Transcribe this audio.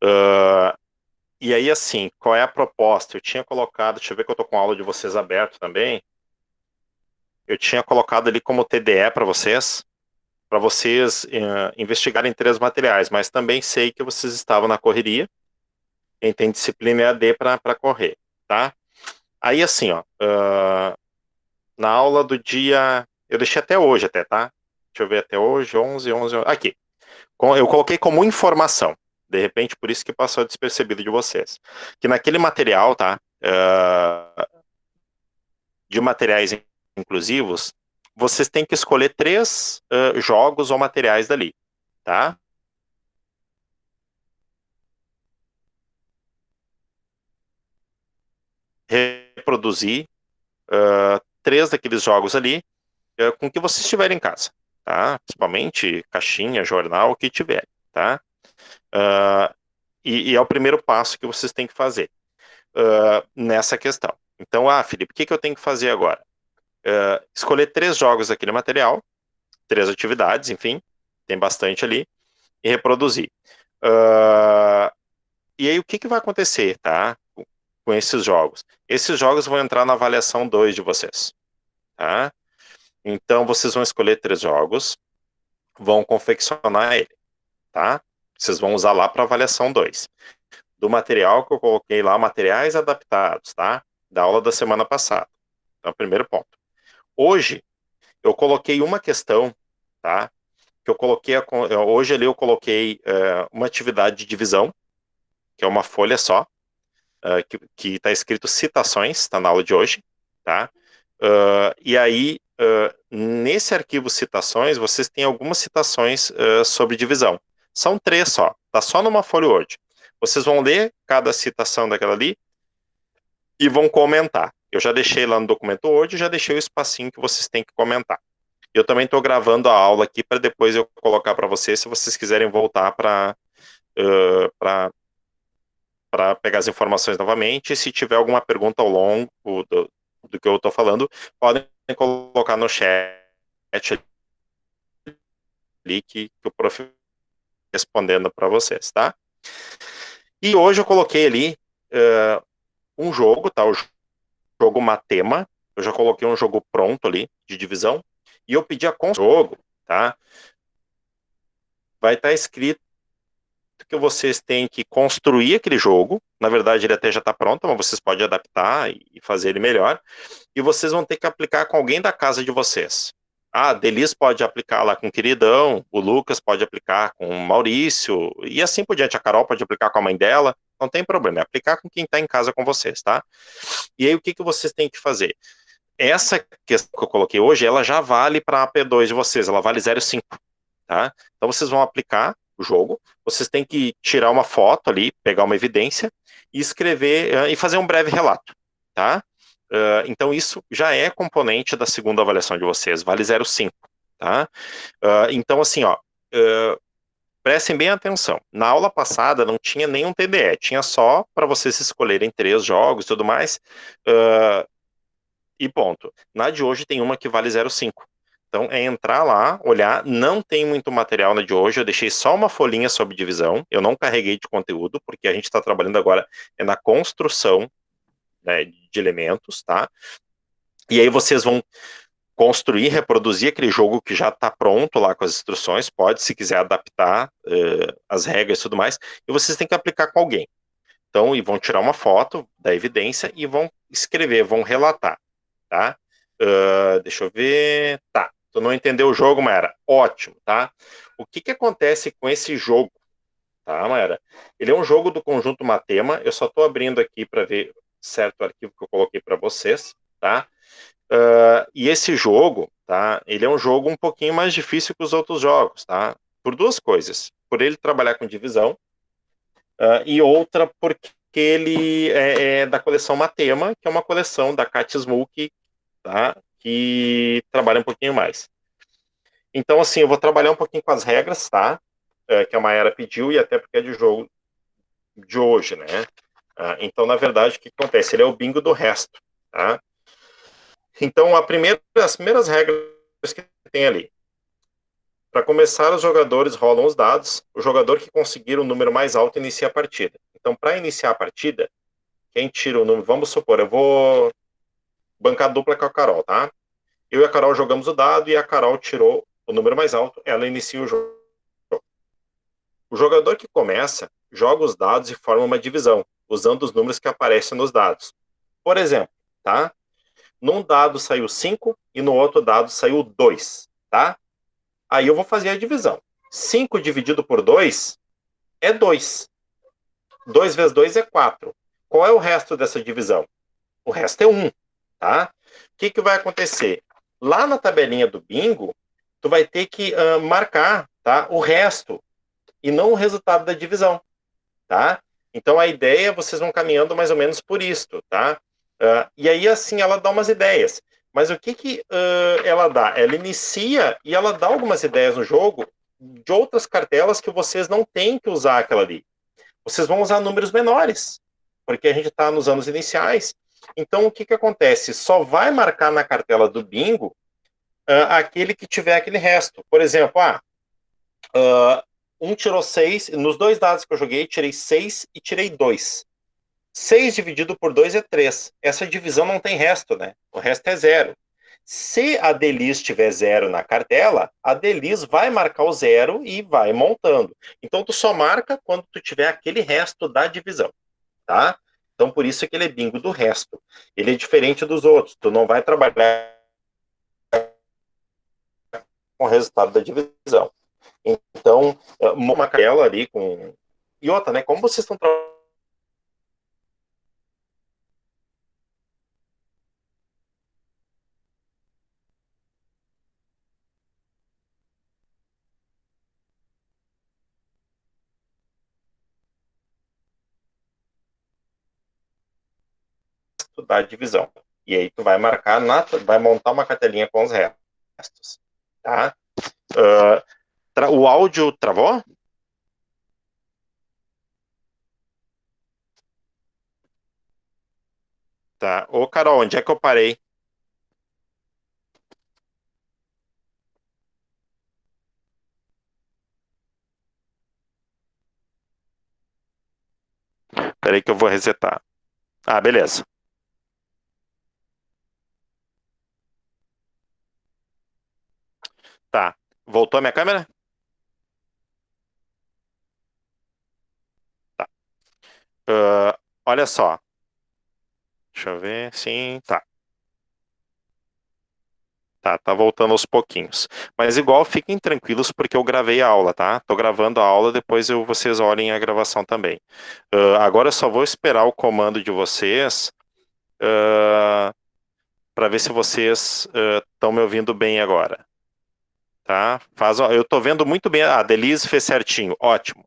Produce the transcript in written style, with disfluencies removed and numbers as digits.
Ah, e aí, assim, qual é a proposta? Eu tinha colocado, deixa eu ver que eu tô com a aula de vocês aberto também. Eu tinha colocado ali como TDE para vocês investigarem três materiais, mas também sei que vocês estavam na correria, quem tem disciplina EAD para correr, tá? Aí, assim, ó, na aula do dia, eu deixei até hoje até, tá? Deixa eu ver até hoje, 11, aqui. Eu coloquei como informação, de repente por isso que passou despercebido de vocês, que naquele material, tá? De materiais inclusivos, vocês têm que escolher três jogos ou materiais dali, tá? Reproduzir três daqueles jogos ali com o que vocês tiverem em casa, tá? Principalmente caixinha, jornal, o que tiver, tá? Uh, e é o primeiro passo que vocês têm que fazer nessa questão. Então, Felipe, o que eu tenho que fazer agora? Escolher três jogos daquele material, três atividades, enfim, tem bastante ali, e reproduzir. Uh, e aí, o que vai acontecer, tá? Com esses jogos? Esses jogos vão entrar na avaliação 2 de vocês, tá? Então, vocês vão escolher três jogos, vão confeccionar ele, tá? Vocês vão usar lá para avaliação 2. Do material que eu coloquei lá, materiais adaptados, tá? Da aula da semana passada. Então, primeiro ponto. Hoje, eu coloquei uma questão, tá? Que eu coloquei, hoje ali eu coloquei uma atividade de divisão, que é uma folha só, que está escrito citações, está na aula de hoje, tá? E aí, nesse arquivo citações, vocês têm algumas citações sobre divisão. São três só, tá só numa folha Word. Vocês vão ler cada citação daquela ali e vão comentar. Eu já deixei lá no documento Word, já deixei o espacinho que vocês têm que comentar. Eu também estou gravando a aula aqui para depois eu colocar para vocês, se vocês quiserem voltar para pegar as informações novamente. E se tiver alguma pergunta ao longo do que eu estou falando, podem colocar no chat ali que o prof respondendo para vocês, tá? E hoje eu coloquei ali um jogo, tá? O jogo Matema. Eu já coloquei um jogo pronto ali de divisão e eu pedi a jogo, tá? Vai estar escrito que vocês têm que construir aquele jogo. Na verdade, ele até já está pronto, mas vocês podem adaptar e fazer ele melhor. E vocês vão ter que aplicar com alguém da casa de vocês. A Delis pode aplicar lá com o queridão, o Lucas pode aplicar com o Maurício, e assim por diante. A Carol pode aplicar com a mãe dela, não tem problema, é aplicar com quem está em casa com vocês, tá? E aí o que vocês têm que fazer? Essa questão que eu coloquei hoje, ela já vale para a AP2 de vocês, ela vale 0,5, tá? Então vocês vão aplicar o jogo, vocês têm que tirar uma foto ali, pegar uma evidência e escrever e fazer um breve relato, tá? Então isso já é componente da segunda avaliação de vocês, vale 0,5, tá? Então assim, ó, prestem bem atenção. Na aula passada não tinha nenhum TDE, tinha só para vocês escolherem três jogos e tudo mais. E ponto. Na de hoje tem uma que vale 0,5. Então é entrar lá, olhar, não tem muito material na de hoje, eu deixei só uma folhinha sobre divisão, eu não carreguei de conteúdo, porque a gente está trabalhando agora na construção, né, de elementos, tá? E aí vocês vão construir, reproduzir aquele jogo que já está pronto lá com as instruções, pode, se quiser, adaptar as regras e tudo mais, e vocês têm que aplicar com alguém. Então, e vão tirar uma foto da evidência e vão escrever, vão relatar, tá? Deixa eu ver. Tá. Tu não entendeu o jogo, Maera? Ótimo, tá? O que acontece com esse jogo, tá, Maera? Ele é um jogo do conjunto Matema. Eu só estou abrindo aqui para ver certo arquivo que eu coloquei para vocês, tá? E esse jogo, tá? Ele é um jogo um pouquinho mais difícil que os outros jogos, tá? Por duas coisas. Por ele trabalhar com divisão, e outra porque ele é da coleção Matema, que é uma coleção da Katia Smook, tá? Que trabalha um pouquinho mais. Então, assim, eu vou trabalhar um pouquinho com as regras, tá? Que a Mayara pediu, e até porque é de jogo de hoje, né? Então, na verdade, o que acontece? Ele é o bingo do resto, tá? Então, as primeiras regras que tem ali. Para começar, os jogadores rolam os dados. O jogador que conseguir o número mais alto inicia a partida. Então, para iniciar a partida, quem tira o número... Vamos supor, eu vou bancar dupla com a Carol, tá? Eu e a Carol jogamos o dado e a Carol tirou o número mais alto. Ela inicia o jogo. O jogador que começa joga os dados e forma uma divisão, usando os números que aparecem nos dados. Por exemplo, tá? Num dado saiu 5 e no outro dado saiu 2, tá? Aí eu vou fazer a divisão. 5 dividido por 2 é 2. 2 vezes 2 é 4. Qual é o resto dessa divisão? O resto é 1, tá? O que, que vai acontecer? Lá na tabelinha do bingo, tu vai ter que marcar, tá, o resto e não o resultado da divisão, tá? Então a ideia, vocês vão caminhando mais ou menos por isto, tá? E aí assim ela dá umas ideias. Mas o que que ela dá? Ela inicia e ela dá algumas ideias no jogo de outras cartelas que vocês não têm que usar aquela ali. Vocês vão usar números menores, porque a gente está nos anos iniciais. Então o que que acontece? Só vai marcar na cartela do bingo aquele que tiver aquele resto. Por exemplo, um tirou 6, nos dois dados que eu joguei, tirei 6 e tirei 2. 6 dividido por 2 é 3. Essa divisão não tem resto, né? O resto é 0. Se a Delis tiver 0 na cartela, a Delis vai marcar o 0 e vai montando. Então, tu só marca quando tu tiver aquele resto da divisão, tá? Então, por isso que ele é bingo do resto. Ele é diferente dos outros. Tu não vai trabalhar com o resultado da divisão. Então, uma cartela ali com... E outra, né? Como vocês estão trabalhando da divisão. E aí tu vai marcar, vai montar uma cartelinha com os restos. Tá? O áudio travou? Tá. Ô, Carol, onde é que eu parei? Peraí que eu vou resetar. Ah, beleza. Tá. Voltou a minha câmera? Tá. Olha só. Deixa eu ver. Sim, tá. Tá voltando aos pouquinhos. Mas igual, fiquem tranquilos porque eu gravei a aula, tá? Tô gravando a aula, depois vocês olhem a gravação também. Agora eu só vou esperar o comando de vocês para ver se vocês estão me ouvindo bem agora. Tá? Eu tô vendo muito bem. A Denise fez certinho. Ótimo.